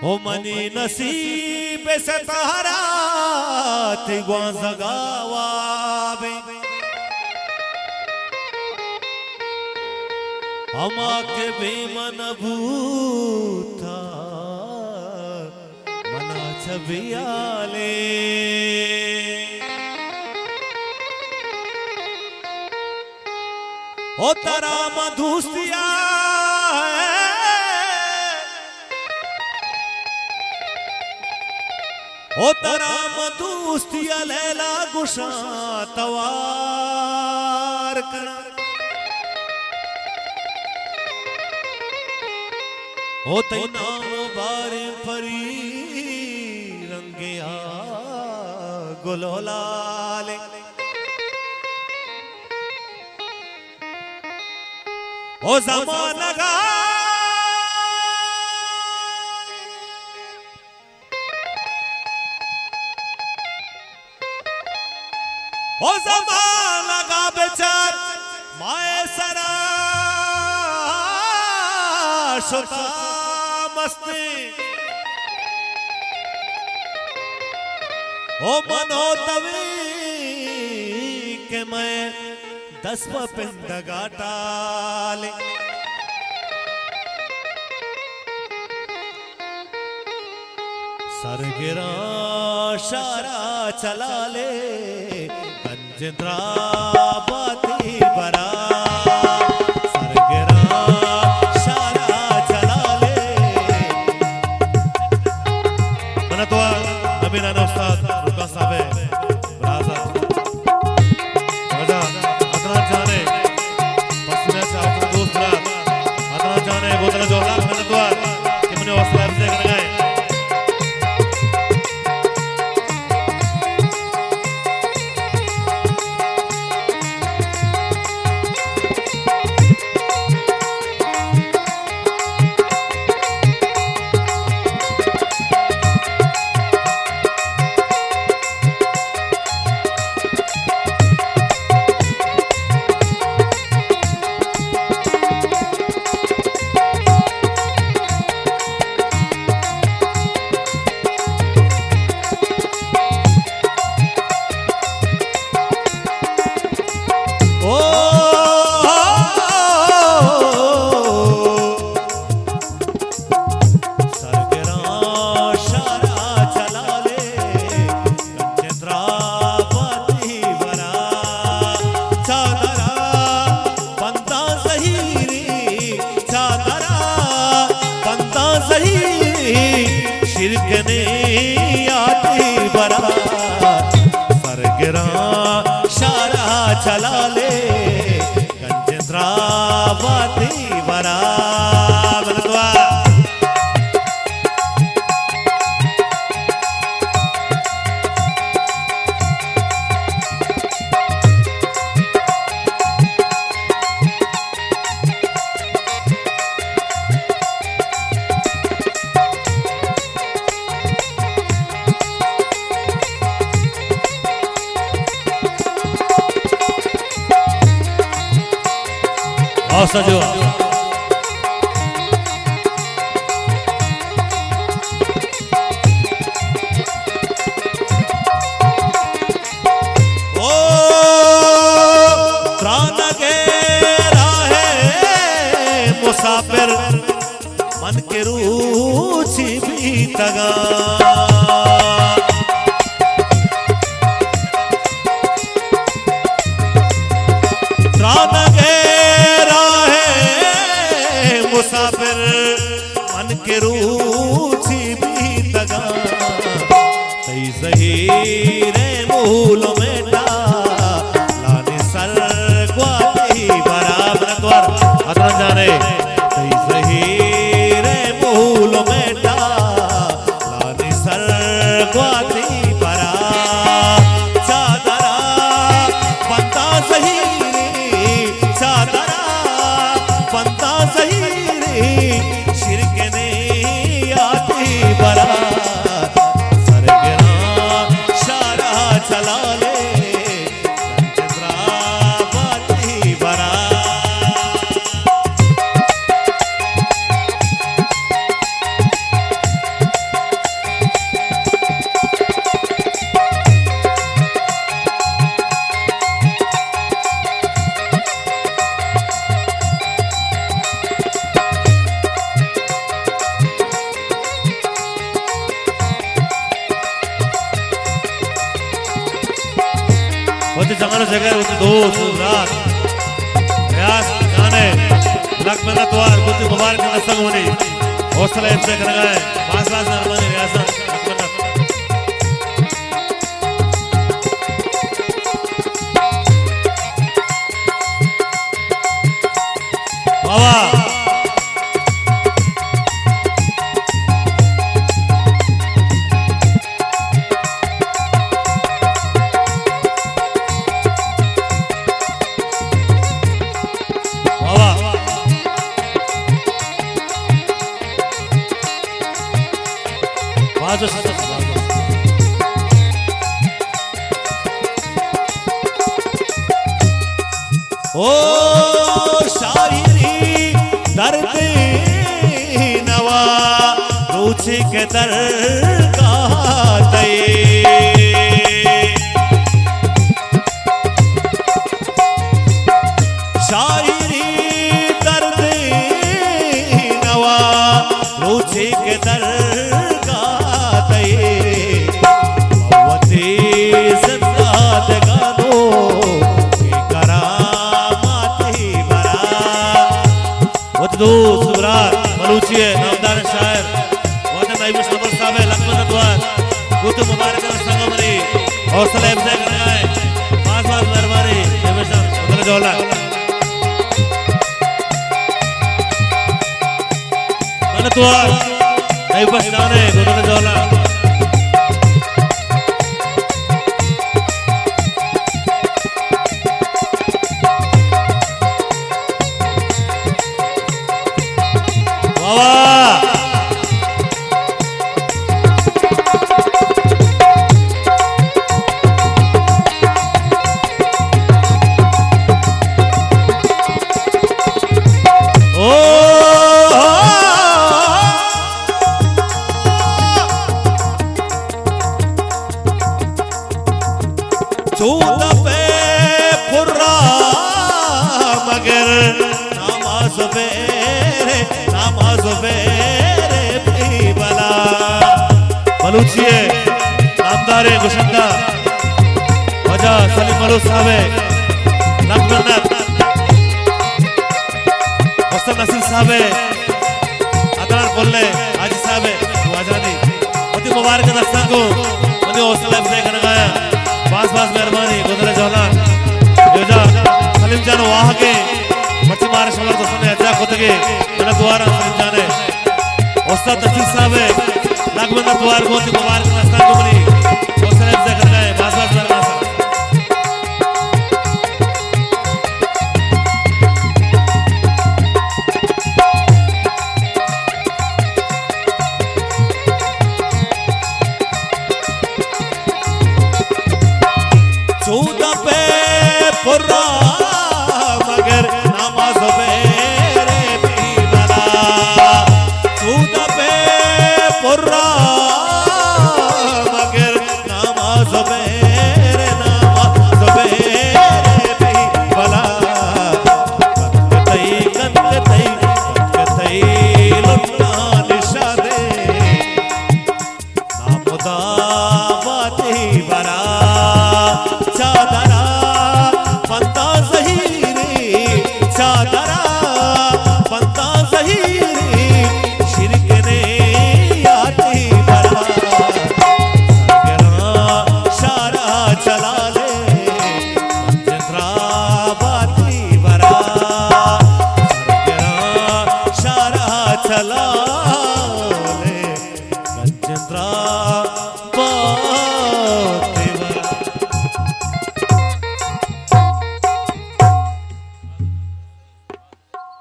ओ money नसीब से तहरा तिगवा जगावावे हमा के बेमन भूता मना छबियाले ओ तारा मधुसिया ओ तारा मधुस्तिया लैला गुशा तवार कर ओ तै नाम बारे परी रंगिया गुलोलाले ओ ज़माना गा ओ ज़माना गा बेचार माए सरा शुता मस्ती ओ मनो तवी के मैं 10 पिंड गाटाले सरगिरा शारा चला ले गंजद्रा बाती बरा सरगिरा शारा चला ले मना तो अभी नाना उस्ताद रुका साहब राजा अदना जाने मस्जिद से आप दोस्त रात अदना जाने गोदना जोला मना तो कि मैंने वस्ताद से कर गए शिरकने आती बरा सरगिरा शारा चला ले गंजद्रा बाती बरा बलदवा सजो ओ प्राण के राहे मुसाफिर मन के रूची भी तगा मुसाफिर मन के रूची भी तगा तई ज़हीरे मूल में लाने सर ग्वाती बराबर द्वार अदर जाने तई ज़हीरे मूल में लाने सर ग्वाती बरा चादरा बंदा ज़हीरे चादरा बंदा ज़हीरे शिरकने आती बरा सरगिरा शारा चला ले गंजद्रा बाती बरा जगह उत दोस्त रात प्रयास जाने लक मेहनत वार गुती मुबारक नसंग होनी हौसला इब्से कर गए बास बास नरमानी रियासत बाबा ओ शायरी दर्द नवा रूछे के दर का शायरी दर्द नवा रूछे के दर मलूची है नामदार शायर वतन नाइबुश नबर साहब है लक्ष्मण द्वार गुतु मुबारक संगमरी हौसला अफजाई करना है पांच बार मेहरबानी निवेशन उधर जोला मन द्वार नाइबुश जाने उधर जोला मलूची है नामदार है गुशंदा वजह सलीम मलूच साहब है लखमन्नत हसन नसीर साहब है अदनान बोलने हाजी साहब है वाजानी अति मुबारक दस्तान को मनी हौसला अफजाई करना गाया बास बास मेहरबानी गुदरे जोला योजा सलीम जान वाह के मच्छी मारे शमल दोस्तों ने अज्जा खुद के मेरा द्वारा सलीम जाने उस्ताद नसीर साहब है लखमन्नत द्वार बहुत ही मुबारक नस्तान को बनी हौसला अफजाई कर गए बास बास मेहरबानी चला